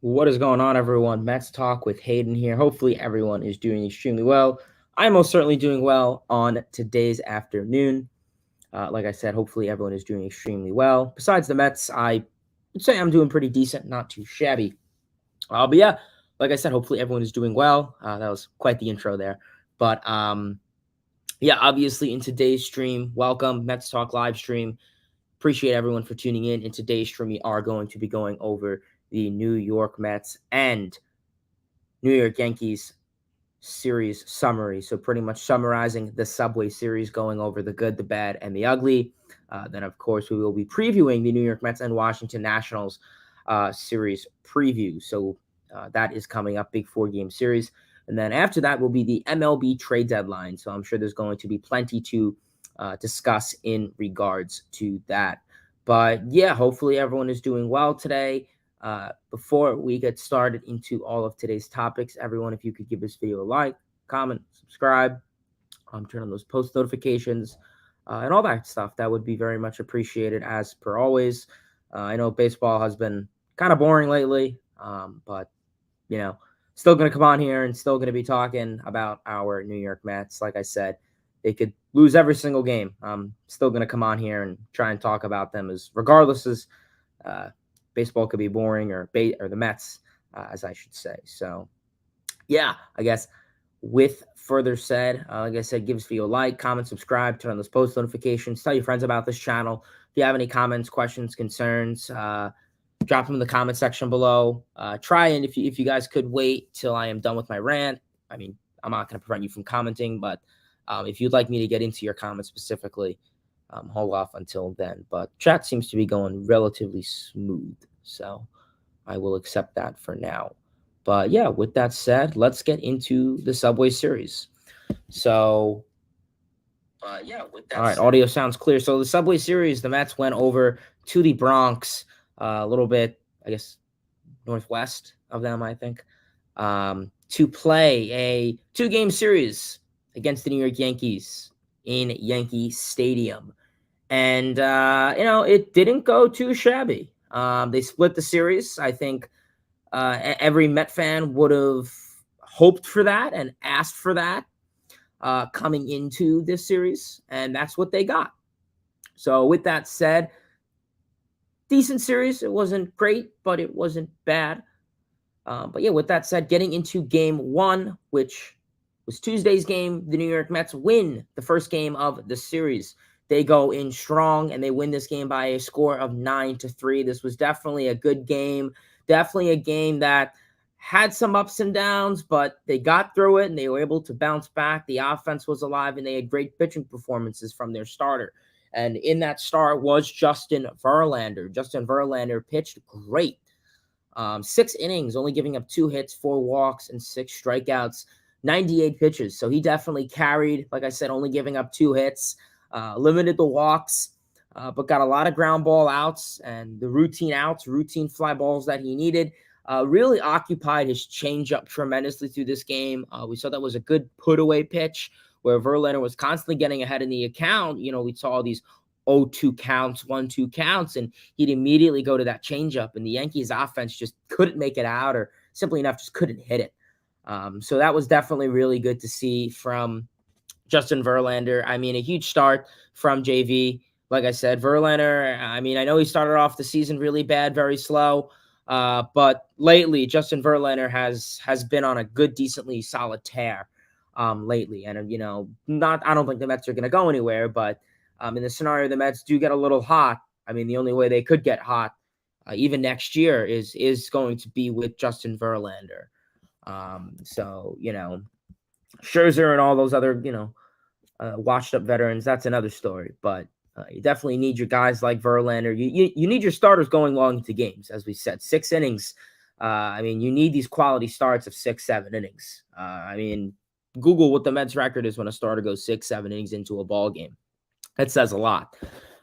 What is going on, everyone? Mets Talk with Hayden here. Hopefully, everyone is doing extremely well. I'm most certainly doing well on today's afternoon. Like I said, hopefully, everyone is doing extremely well. Besides the Mets, I would say I'm doing pretty decent, not too shabby. But yeah, like I said, hopefully, everyone is doing well. That was quite the intro there. But yeah, obviously, in today's stream, welcome, Mets Talk live stream. Appreciate everyone for tuning in. In today's stream, we are going to be going over the New York Mets and New York Yankees series summary. So pretty much summarizing the Subway Series, going over the good, the bad, and the ugly. Then, of course, we will be previewing the New York Mets and Washington Nationals series preview. So that is coming up, big 4-game series. And then after that will be the MLB trade deadline. So I'm sure there's going to be plenty to discuss in regards to that. But yeah, hopefully everyone is doing well today. Before we get started into all of today's topics, everyone, if you could give this video a like, comment, subscribe, turn on those post notifications, and all that stuff, that would be very much appreciated as per always. I know baseball has been kind of boring lately, but, still going to come on here and still going to be talking about our New York Mets. Like I said, they could lose every single game. I'm still going to come on here and try and talk about them regardless as baseball could be boring or the Mets, as I should say. So, yeah, I guess with further said, like I said, give this video a like, comment, subscribe, turn on those post notifications, tell your friends about this channel. If you have any comments, questions, concerns, drop them in the comment section below. Try and if you guys could wait till I am done with my rant. I mean, I'm not going to prevent you from commenting, but if you'd like me to get into your comments specifically, hold off until then. But chat seems to be going relatively smooth, so I will accept that for now. But yeah, with that said, let's get into the Subway Series. So, all right, audio sounds clear. So the Subway Series, the Mets went over to the Bronx, a little bit, I guess, northwest of them, I think, to play a 2-game series against the New York Yankees in Yankee Stadium. And, it didn't go too shabby. They split the series. I think every Met fan would have hoped for that and asked for that coming into this series, and that's what they got. So with that said, decent series. It wasn't great, but it wasn't bad. But yeah, with that said, getting into game 1, which was Tuesday's game, the New York Mets win the first game of the series. They go in strong and they win this game by a score of 9-3. This was definitely a good game. Definitely a game that had some ups and downs, but they got through it and they were able to bounce back. The offense was alive and they had great pitching performances from their starter. And in that start was Justin Verlander. Justin Verlander pitched great. 6 innings, only giving up 2 hits, 4 walks, and 6 strikeouts, 98 pitches. So he definitely carried, like I said, only giving up 2 hits, limited the walks, but got a lot of ground ball outs and the routine fly balls that he needed. Really occupied his changeup tremendously through this game. We saw that was a good put-away pitch where Verlander was constantly getting ahead in the account. We saw these 0-2 counts, 1-2 counts, and he'd immediately go to that changeup, and the Yankees offense just couldn't make it out, or simply enough just couldn't hit it. So that was definitely really good to see from Justin Verlander. I mean, a huge start from JV. Like I said, Verlander, I mean, I know he started off the season really bad, very slow, but lately Justin Verlander has been on a good, decently solid tear lately. And, I don't think the Mets are going to go anywhere, but in the scenario the Mets do get a little hot, I mean, the only way they could get hot even next year is going to be with Justin Verlander. So, Scherzer and all those other, washed up veterans, that's another story. But you definitely need your guys like Verlander. You need your starters going long into games, as we said. 6 innings. I mean, you need these quality starts of 6, 7 innings. I mean, Google what the Mets record is when a starter goes 6, 7 innings into a ball game. That says a lot.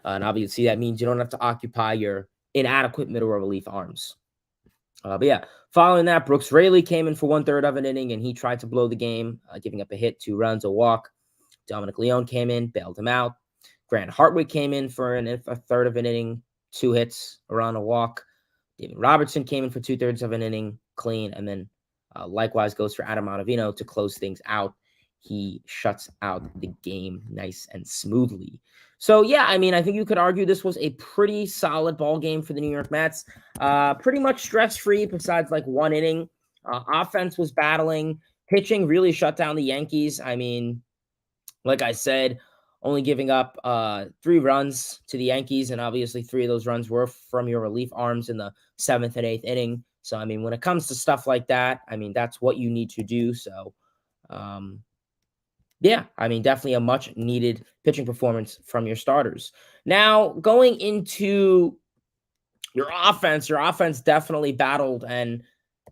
And obviously that means you don't have to occupy your inadequate middle relief arms. But yeah, following that, Brooks Raley came in for 1/3 of an inning, and he tried to blow the game, giving up a hit, 2 runs, a walk. Dominic Leone came in, bailed him out. Grant Hartwig came in for a third of an inning, 2 hits, a run, a walk. David Robertson came in for 2/3 of an inning, clean, and then likewise goes for Adam Ottavino to close things out. He shuts out the game nice and smoothly. So, yeah, I mean, I think you could argue this was a pretty solid ball game for the New York Mets. Pretty much stress-free besides like one inning. Offense was battling. Pitching really shut down the Yankees. I mean, like I said, only giving up 3 runs to the Yankees, and obviously 3 of those runs were from your relief arms in the 7th and 8th inning. So, I mean, when it comes to stuff like that, I mean, that's what you need to do. So, yeah, I mean, definitely a much needed pitching performance from your starters. Now, going into your offense definitely battled, and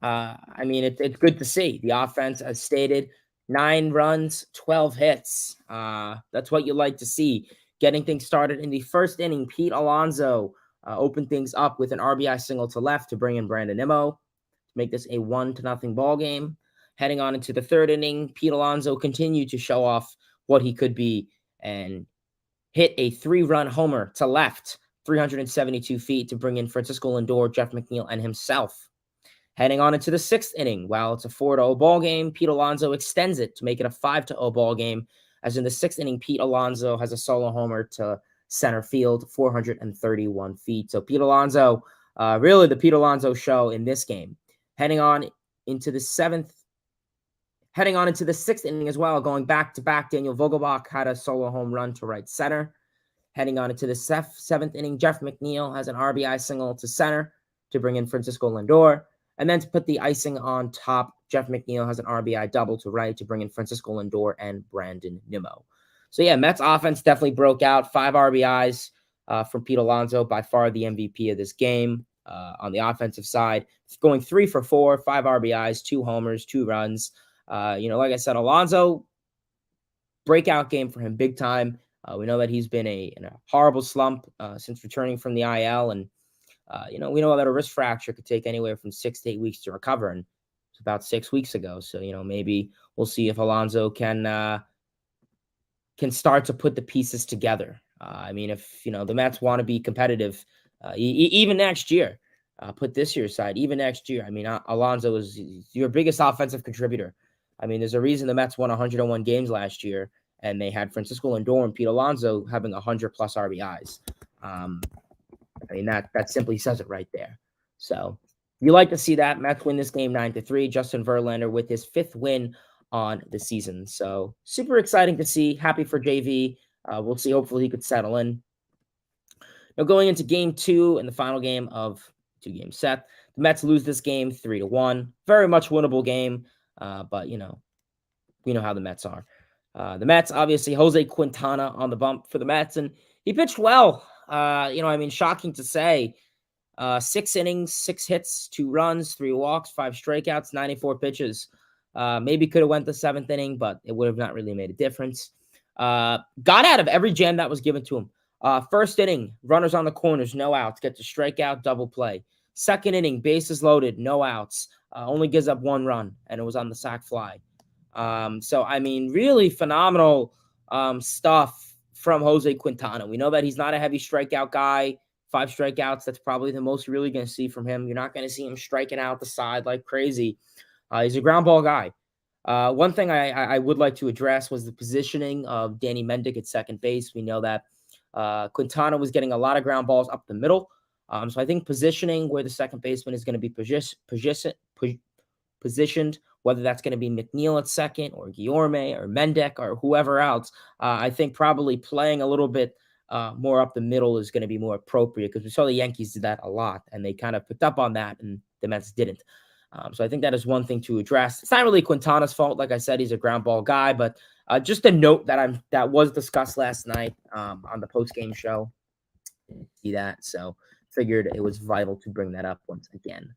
I mean, it's good to see. The offense, as stated, 9 runs, 12 hits. That's what you like to see. Getting things started in the first inning, Pete Alonso opened things up with an RBI single to left to bring in Brandon Nimmo to make this a 1-0 ball game. Heading on into the third inning, Pete Alonso continued to show off what he could be and hit a 3-run homer to left, 372 feet, to bring in Francisco Lindor, Jeff McNeil, and himself. Heading on into the 6th inning, while it's a 4-0 ball game, Pete Alonso extends it to make it a 5-0 ball game. As in the 6th inning, Pete Alonso has a solo homer to center field, 431 feet. So Pete Alonso, really the Pete Alonso show in this game. Heading on into the 6th inning as well, going back-to-back, Daniel Vogelbach had a solo home run to right center. Heading on into the 7th inning, Jeff McNeil has an RBI single to center to bring in Francisco Lindor. And then to put the icing on top, Jeff McNeil has an RBI double to right to bring in Francisco Lindor and Brandon Nimmo. So, yeah, Mets offense definitely broke out. 5 RBIs from Pete Alonso, by far the MVP of this game on the offensive side. Going 3 for 4, 5 RBIs, 2 homers, 2 runs. Like I said, Alonso, breakout game for him, big time. We know that he's been in a horrible slump since returning from the IL, and we know that a wrist fracture could take anywhere from 6 to 8 weeks to recover, and it's about 6 weeks ago. So maybe we'll see if Alonso can start to put the pieces together. I mean, if the Mets want to be competitive, even next year, put this year aside, even next year. I mean, Alonso is your biggest offensive contributor. I mean, there's a reason the Mets won 101 games last year, and they had Francisco Lindor and Pete Alonso having 100+ RBIs. I mean, that simply says it right there. So you like to see that. Mets win this game 9-3. Justin Verlander with his 5th win on the season. So super exciting to see. Happy for JV. We'll see. Hopefully he could settle in. Now going into game 2 and the final game of 2-game set, the Mets lose this game 3-1. Very much winnable game. But we know how the Mets are. The Mets, obviously, Jose Quintana on the bump for the Mets, and he pitched well. Shocking to say. 6 innings, 6 hits, 2 runs, 3 walks, 5 strikeouts, 94 pitches. Maybe could have went the 7th inning, but it would have not really made a difference. Got out of every jam that was given to him. First inning, runners on the corners, no outs, gets a strikeout, double play. Second inning, bases loaded, no outs. Only gives up 1 run, and it was on the sac fly. So, I mean, really phenomenal stuff from Jose Quintana. We know that he's not a heavy strikeout guy. 5 strikeouts, that's probably the most you're really going to see from him. You're not going to see him striking out the side like crazy. He's a ground ball guy. One thing I would like to address was the positioning of Danny Mendick at second base. We know that Quintana was getting a lot of ground balls up the middle. So I think positioning where the second baseman is going to be positioned, whether that's going to be McNeil at second or Guillorme or Mendick or whoever else, I think probably playing a little bit more up the middle is going to be more appropriate, because we saw the Yankees did that a lot, and they kind of picked up on that, and the Mets didn't. So I think that is one thing to address. It's not really Quintana's fault. Like I said, he's a ground ball guy, but just a note that was discussed last night on the post-game show. See that, so figured it was vital to bring that up once again.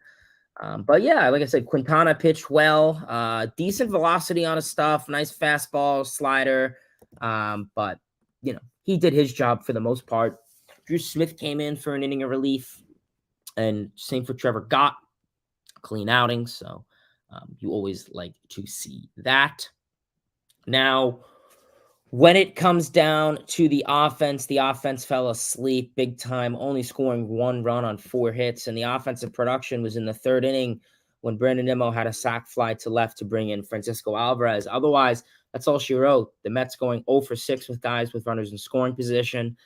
But yeah, like I said, Quintana pitched well, decent velocity on his stuff, nice fastball, slider. But he did his job for the most part. Drew Smith came in for an inning of relief, and same for Trevor Gott, clean outing. So you always like to see that. Now, When it comes down to the offense fell asleep big time, only scoring 1 run on 4 hits, and the offensive production was in the 3rd inning when Brandon Nimmo had a sac fly to left to bring in Francisco Alvarez. Otherwise, that's all she wrote. The Mets going 0 for 6 with guys with runners in scoring position.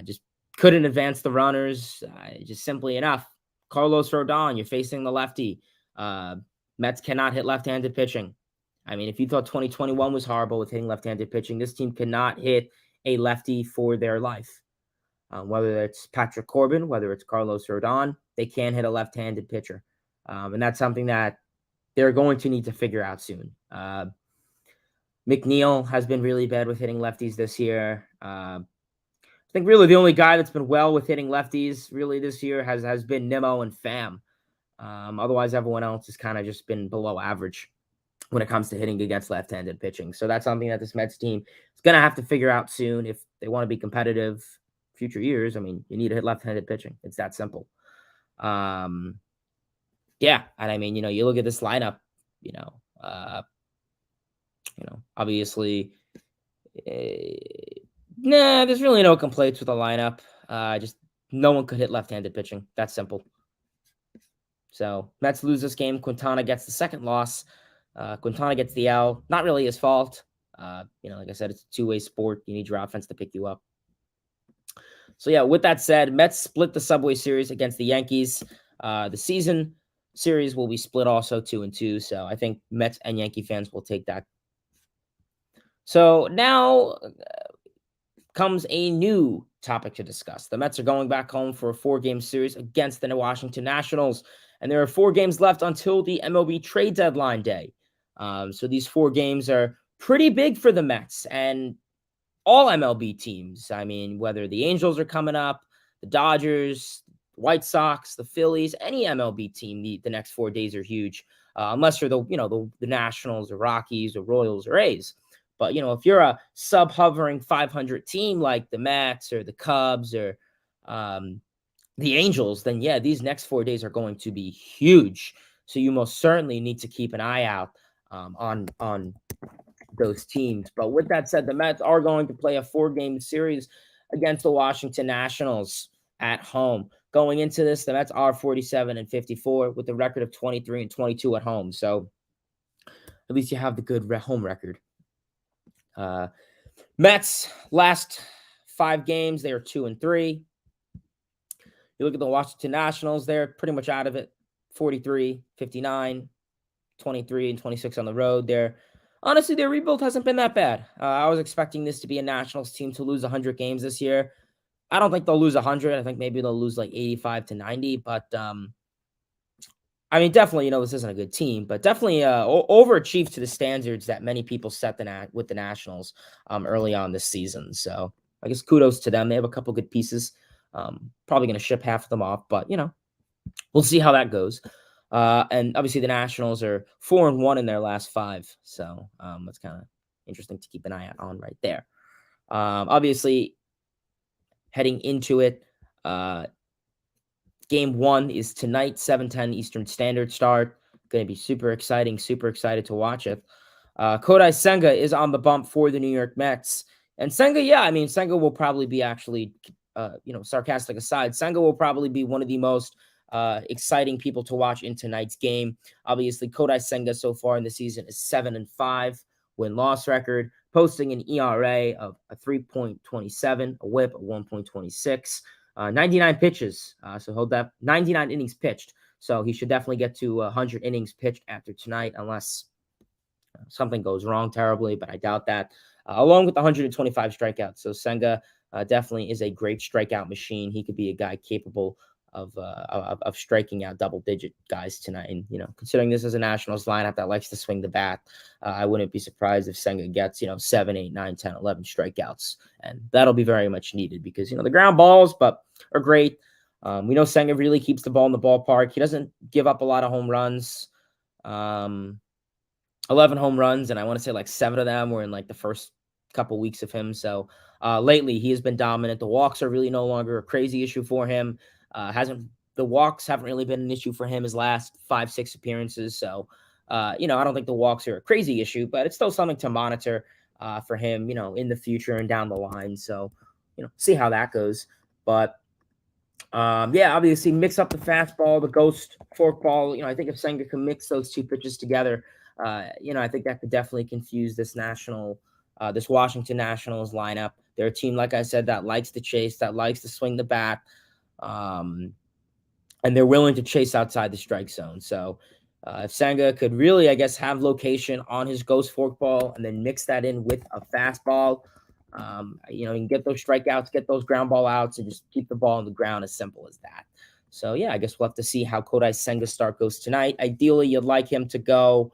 Just couldn't advance the runners. Just simply enough. Carlos Rodon, you're facing the lefty. Mets cannot hit left-handed pitching. I mean, if you thought 2021 was horrible with hitting left-handed pitching, this team cannot hit a lefty for their life. Whether it's Patrick Corbin, whether it's Carlos Rodon, they can't hit a left-handed pitcher. And that's something that they're going to need to figure out soon. McNeil has been really bad with hitting lefties this year. I think really the only guy that's been well with hitting lefties really this year has been Nimmo and Pham. Otherwise, everyone else has kind of just been below average when it comes to hitting against left-handed pitching. So that's something that this Mets team is going to have to figure out soon if they want to be competitive future years. I mean, you need to hit left-handed pitching. It's that simple. Yeah, and I mean, you look at this lineup, obviously, there's really no complaints with the lineup. Just no one could hit left-handed pitching. That's simple. So Mets lose this game. Quintana gets the second loss. Quintana gets the L. Not really his fault. Like I said, it's a two-way sport. You need your offense to pick you up. So, yeah, with that said, Mets split the Subway Series against the Yankees. The season series will be split also 2-2. So I think Mets and Yankee fans will take that. So now comes a new topic to discuss. The Mets are going back home for a 4-game series against the Washington Nationals. And there are 4 games left until the MLB trade deadline day. So these 4 games are pretty big for the Mets and all MLB teams. I mean, whether the Angels are coming up, the Dodgers, White Sox, the Phillies, any MLB team, the next 4 days are huge. Unless you're the Nationals or Rockies or Royals or A's. But, if you're a sub-hovering 500 team like the Mets or the Cubs or the Angels, then, yeah, these next 4 days are going to be huge. So you most certainly need to keep an eye out on those teams. But with that said, the Mets are going to play a 4-game series against the Washington Nationals at home. Going into this, the Mets are 47-54 with a record of 23-22 at home. So at least you have the good home record. Mets last 5 games, they are 2-3. You look at the Washington Nationals, they're pretty much out of it. 43, 59, 23, and 26 on the road. Honestly, their rebuild hasn't been that bad. I was expecting this to be a Nationals team to lose 100 games this year. I don't think they'll lose 100. I think maybe they'll lose like 85 to 90. But, I mean, definitely, this isn't a good team. But definitely overachieved to the standards that many people set with the Nationals early on this season. So, I guess kudos to them. They have a couple good pieces. Probably going to ship half of them off. But, we'll see how that goes. And obviously the Nationals are 4-1 in their last 5. So that's kind of interesting to keep an eye out on right there. Obviously, heading into it, Game 1 is tonight, 7:10 Eastern Standard start. Going to be super exciting, super excited to watch it. Kodai Senga is on the bump for the New York Mets. And Senga, Senga will probably be actually, sarcastic aside, Senga will probably be one of the most exciting people to watch in tonight's game. Obviously, Kodai Senga so far in the season is 7-5 win-loss record, posting an ERA of a 3.27, a WHIP of 1.26, 99 pitches. So hold that 99 innings pitched. So he should definitely get to 100 innings pitched after tonight, unless something goes wrong terribly, but I doubt that. Along with 125 strikeouts. So Senga definitely is a great strikeout machine. He could be a guy capable of striking out double-digit guys tonight. And, considering this is a Nationals lineup that likes to swing the bat, I wouldn't be surprised if Senga gets, 7, 8, 9, 10, 11 strikeouts. And that'll be very much needed because, the ground balls are great. We know Senga really keeps the ball in the ballpark. He doesn't give up a lot of home runs. 11 home runs, and I want to say like 7 of them were in like the first couple weeks of him. So lately he has been dominant. The walks are really no longer a crazy issue for him. The walks haven't really been an issue for him his last 5-6 appearances. So, I don't think the walks are a crazy issue, but it's still something to monitor. for him, in the future and down the line. So, see how that goes. But yeah, obviously mix up the fastball, the ghost forkball. I think if Senga can mix those two pitches together, I think that could definitely confuse this this Washington Nationals lineup. They're a team, like I said, that likes to chase, that likes to swing the bat, and they're willing to chase outside the strike zone. So if Senga could really, I guess, have location on his ghost forkball and then mix that in with a fastball, you can get those strikeouts, get those ground ball outs, and just keep the ball on the ground. As simple as that. So yeah, I guess we'll have to see how Kodai Senga's start goes tonight. Ideally, you'd like him to go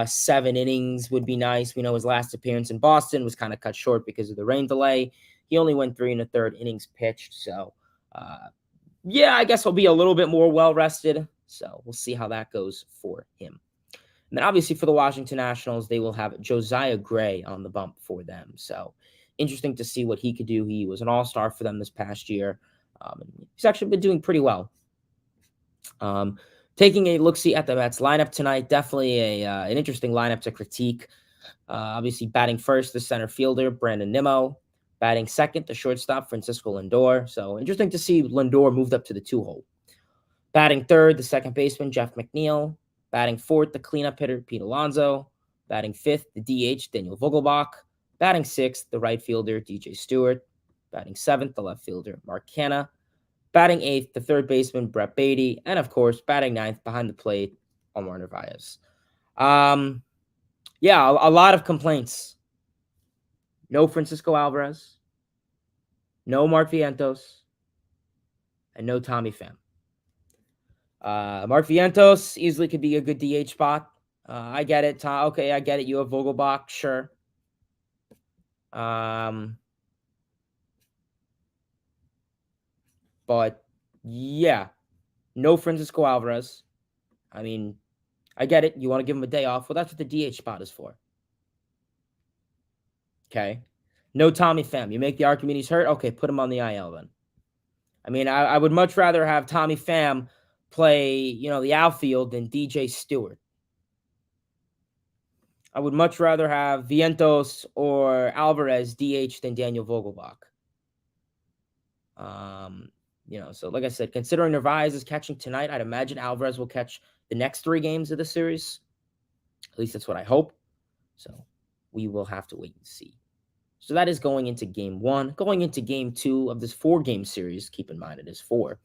7 innings would be nice. We know his last appearance in Boston was kind of cut short because of the rain delay. He only went 3 1/3 innings pitched. So yeah, I guess he'll be a little bit more well rested. So we'll see how that goes for him. And then obviously for the Washington Nationals, they will have Josiah Gray on the bump for them. So interesting to see what he could do. He was an all-star for them this past year. He's actually been doing pretty well. Taking a look-see at the Mets lineup tonight, definitely an interesting lineup to critique. Obviously batting first, the center fielder, Brandon Nimmo. Batting second, the shortstop, Francisco Lindor. So interesting to see Lindor moved up to the 2-hole. Batting third, the second baseman, Jeff McNeil. Batting fourth, the cleanup hitter, Pete Alonso. Batting fifth, the DH, Daniel Vogelbach. Batting sixth, the right fielder, DJ Stewart. Batting seventh, the left fielder, Mark Canha. Batting eighth, the third baseman, Brett Beatty. And, of course, batting ninth behind the plate, Omar Narvaez. Yeah, a lot of complaints. No Francisco Alvarez. No Mark Vientos. And no Tommy Pham. Mark Vientos easily could be a good DH spot. I get it. Okay, I get it. You have Vogelbach, sure. But yeah, no Francisco Alvarez. I mean, I get it. You want to give him a day off. Well, that's what the DH spot is for. Okay. No Tommy Pham. You make the argument he's hurt. Okay, put him on the IL then. I mean, I would much rather have Tommy Pham play, the outfield than DJ Stewart. I would much rather have Vientos or Alvarez DH than Daniel Vogelbach. So like I said, considering Narvaez is catching tonight, I'd imagine Alvarez will catch the next 3 games of the series. At least that's what I hope. So we will have to wait and see. So that is going into game 1. Going into game 2 of this 4-game series, keep in mind it is 4.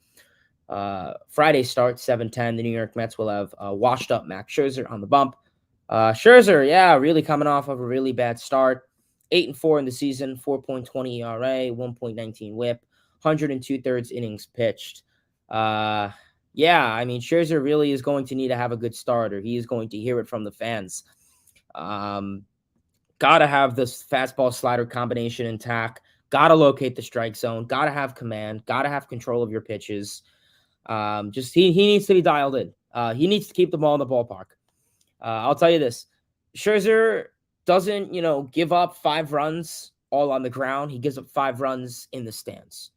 Friday start, 7:10. The New York Mets will have washed up Max Scherzer on the bump. Scherzer, yeah, really coming off of a really bad start. 8-4 in the season, 4.20 ERA, 1.19 WHIP, 102/3 innings pitched. Yeah, I mean, Scherzer really is going to need to have a good start, or he is going to hear it from the fans. Gotta have this fastball slider combination intact. Gotta locate the strike zone. Gotta have command. Gotta have control of your pitches. He needs to be dialed in. He needs to keep the ball in the ballpark. I'll tell you this. Scherzer doesn't, give up 5 runs all on the ground. He gives up 5 runs in the stands.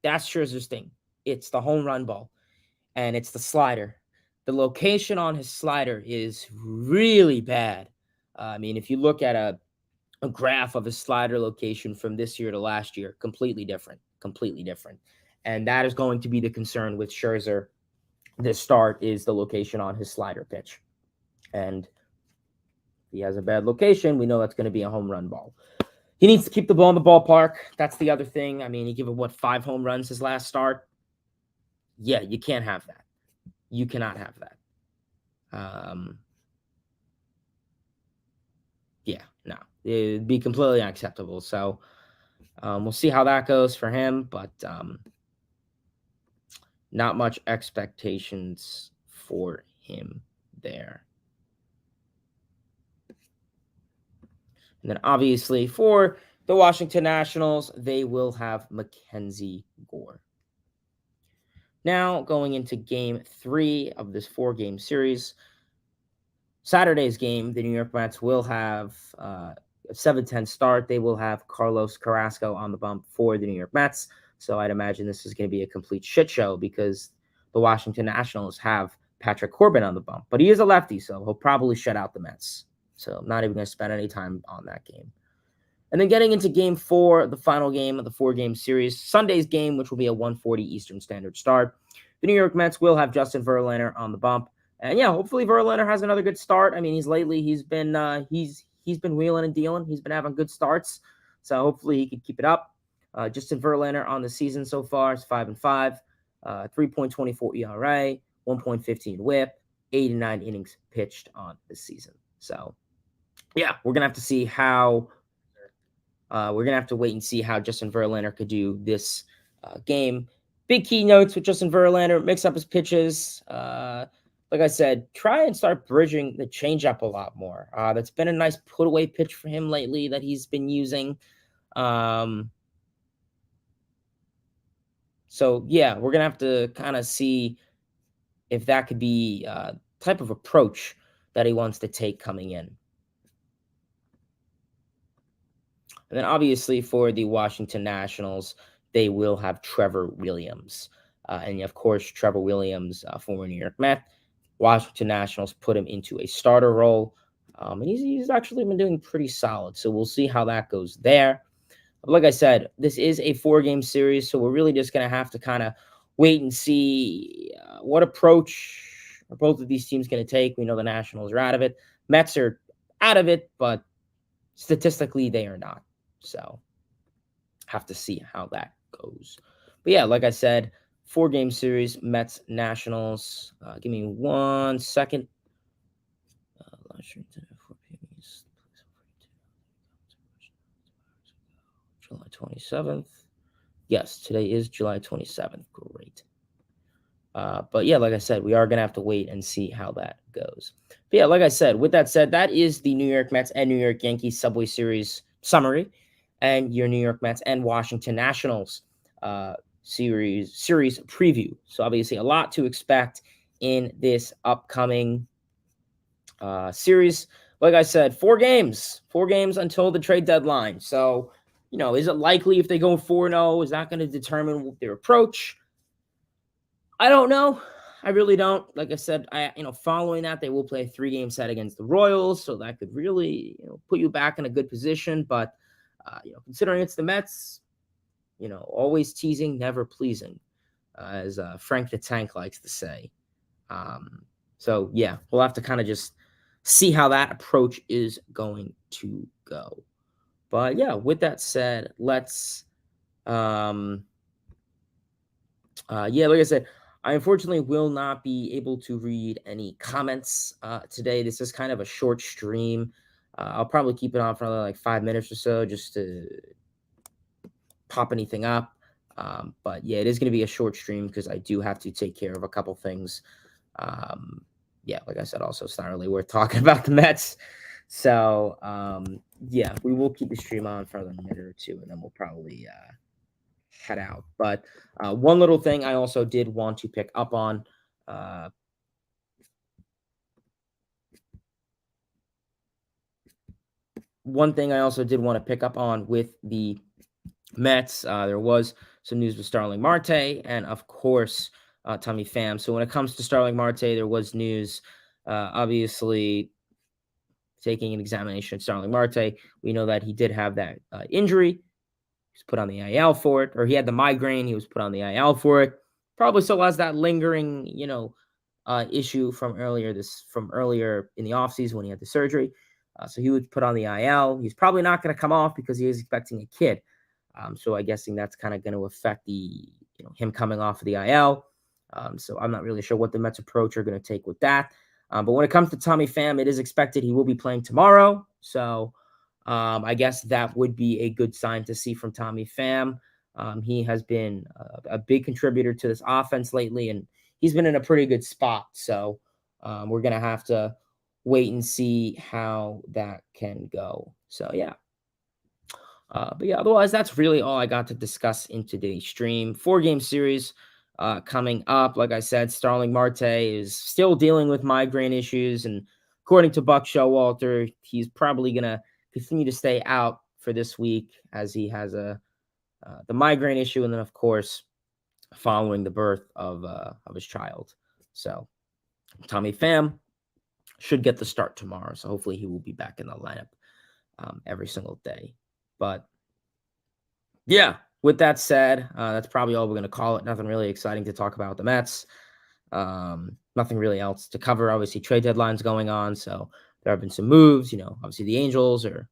That's Scherzer's thing. It's the home run ball, and it's the slider. The location on his slider is really bad. I mean, if you look at a graph of his slider location from this year to last year, completely different. And that is going to be the concern with Scherzer this start, is the location on his slider pitch. And if he has a bad location, we know that's going to be a home run ball. He needs to keep the ball in the ballpark. That's the other thing. I mean, he gave up, 5 home runs his last start? Yeah, you can't have that. You cannot have that. Yeah, no. It'd be completely unacceptable. So we'll see how that goes for him, but not much expectations for him there. And then obviously for the Washington Nationals, they will have Mackenzie Gore. Now going into game 3 of this 4-game series. Saturday's game, the New York Mets will have a 7:10 start. They will have Carlos Carrasco on the bump for the New York Mets. So I'd imagine this is going to be a complete shit show because the Washington Nationals have Patrick Corbin on the bump. But he is a lefty, so he'll probably shut out the Mets. So I'm not even going to spend any time on that game. And then getting into game 4, the final game of the 4-game series, Sunday's game, which will be a 1:40 Eastern Standard start. The New York Mets will have Justin Verlander on the bump. And yeah, hopefully Verlander has another good start. I mean, he's been wheeling and dealing. He's been having good starts. So hopefully he can keep it up. Justin Verlander on the season so far is 5-5, 3.24 ERA, 1.15 WHIP, 89 innings pitched on the season. So yeah, we're gonna have to see how we're gonna have to wait and see how Justin Verlander could do this game. Big keynotes with Justin Verlander: mix up his pitches. Like I said, try and start bridging the changeup a lot more. That's been a nice put away pitch for him lately that he's been using. So yeah, we're gonna have to kind of see if that could be type of approach that he wants to take coming in. And then obviously for the Washington Nationals, they will have Trevor Williams. And of course, Trevor Williams, former New York Met, Washington Nationals put him into a starter role. And he's actually been doing pretty solid. So we'll see how that goes there. Like I said, this is a 4-game series. So we're really just going to have to kind of wait and see what approach are both of these teams going to take. We know the Nationals are out of it. Mets are out of it, but statistically, they are not. So have to see how that goes. But yeah, like I said, 4-game series, Mets, Nationals. Give me 1 second. July 27th. Yes, today is July 27th. Great. But yeah, like I said, we are going to have to wait and see how that goes. But yeah, like I said, with that said, that is the New York Mets and New York Yankees Subway Series summary and your New York Mets and Washington Nationals series preview. So obviously a lot to expect in this upcoming series. Like I said, 4 games until the trade deadline. So, is it likely if they go 4-0, is that going to determine their approach? I don't know. I really don't. Like I said, following that, they will play a 3-game set against the Royals, so that could really, put you back in a good position. But, considering it's the Mets, always teasing, never pleasing, as Frank the Tank likes to say. So yeah, we'll have to kind of just see how that approach is going to go. But yeah, with that said, let's like I said, I unfortunately will not be able to read any comments today. This is kind of a short stream. I'll probably keep it on for another like 5 minutes or so just to pop anything up. But yeah, it is going to be a short stream because I do have to take care of a couple things. Yeah, like I said, also it's not really worth talking about the Mets. So yeah, we will keep the stream on for another minute or two, and then we'll probably head out. But one little thing I also did want to pick up on. One thing I also did want to pick up on with the Mets, there was some news with Starling Marte and, of course, Tommy Pham. So when it comes to Starling Marte, there was news, obviously, taking an examination of Starling Marte. We know that he did have that injury. He was put on the IL for it, or he had the migraine. He was put on the IL for it. Probably still has that lingering, issue from earlier in the offseason when he had the surgery. So he was put on the IL. He's probably not going to come off because he is expecting a kid. So I'm guessing that's kind of going to affect him coming off of the IL. So I'm not really sure what the Mets approach are going to take with that. But when it comes to Tommy Pham, it is expected he will be playing tomorrow. So I guess that would be a good sign to see from Tommy Pham. He has been a big contributor to this offense lately, and he's been in a pretty good spot. So we're going to have to wait and see how that can go. So, yeah. But yeah, otherwise, that's really all I got to discuss in today's stream. 4-game series coming up. Like I said, Starling Marte is still dealing with migraine issues. And according to Buck Showalter, he's probably going to continue to stay out for this week as he has the migraine issue. And then, of course, following the birth of his child. So Tommy Pham should get the start tomorrow. So hopefully he will be back in the lineup every single day. But yeah, with that said, that's probably all we're going to call it. Nothing really exciting to talk about with the Mets. Nothing really else to cover. Obviously, trade deadline's going on, so there have been some moves. Obviously the Angels are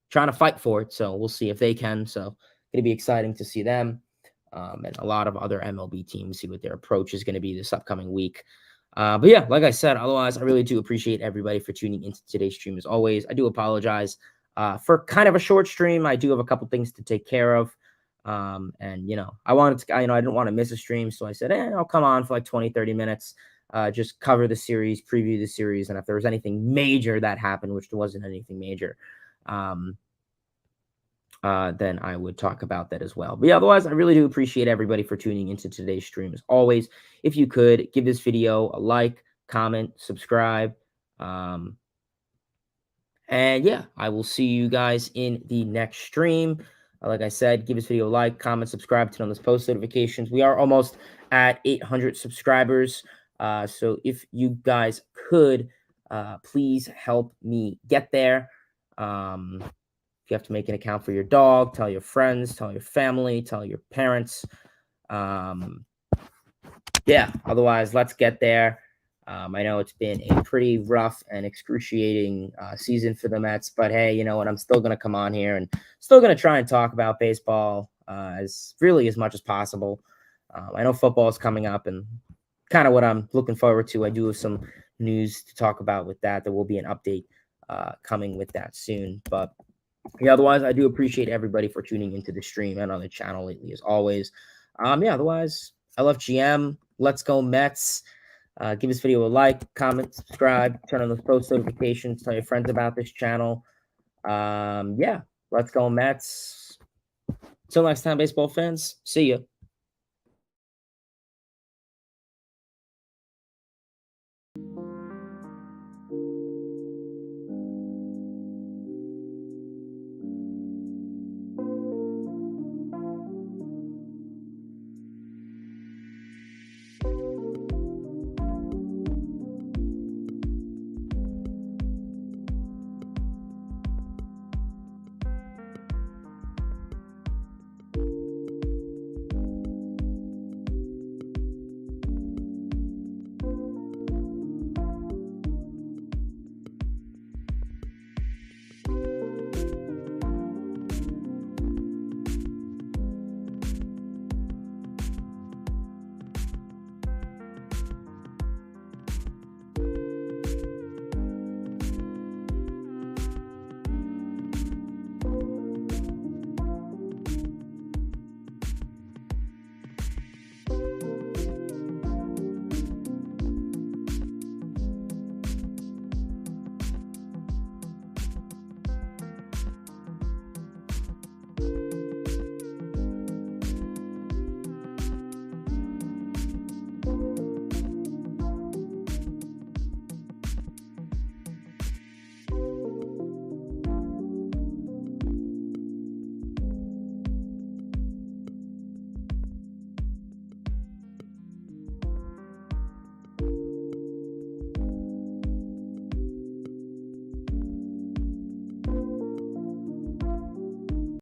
trying to fight for it, so we'll see if they can. So it'll be exciting to see them, and a lot of other MLB teams, see what their approach is going to be this upcoming week. But yeah, like I said, otherwise, I really do appreciate everybody for tuning into today's stream as always. I do apologize for kind of a short stream. I do have a couple things to take care of. And I wanted to, I didn't want to miss a stream. So I said, I'll come on for like 20, 30 minutes, just cover the series, preview the series. And if there was anything major that happened, which there wasn't anything major, then I would talk about that as well. But yeah, otherwise, I really do appreciate everybody for tuning into today's stream. As always, if you could give this video a like, comment, subscribe. And yeah, I will see you guys in the next stream. Like I said, give this video a like, comment, subscribe, turn on those post notifications. We are almost at 800 subscribers. So if you guys could, please help me get there. If you have to make an account for your dog, tell your friends, tell your family, tell your parents. Yeah, otherwise, let's get there. I know it's been a pretty rough and excruciating season for the Mets, but hey, you know what? I'm still going to come on here and still going to try and talk about baseball as much as possible. I know football is coming up and kind of what I'm looking forward to. I do have some news to talk about with that. There will be an update coming with that soon. But yeah, otherwise, I do appreciate everybody for tuning into the stream and on the channel lately, as always. Yeah, otherwise, I love GM. Let's go Mets. Give this video a like, comment, subscribe, turn on those post notifications, tell your friends about this channel. Yeah, let's go Mets. Till next time, baseball fans. See ya.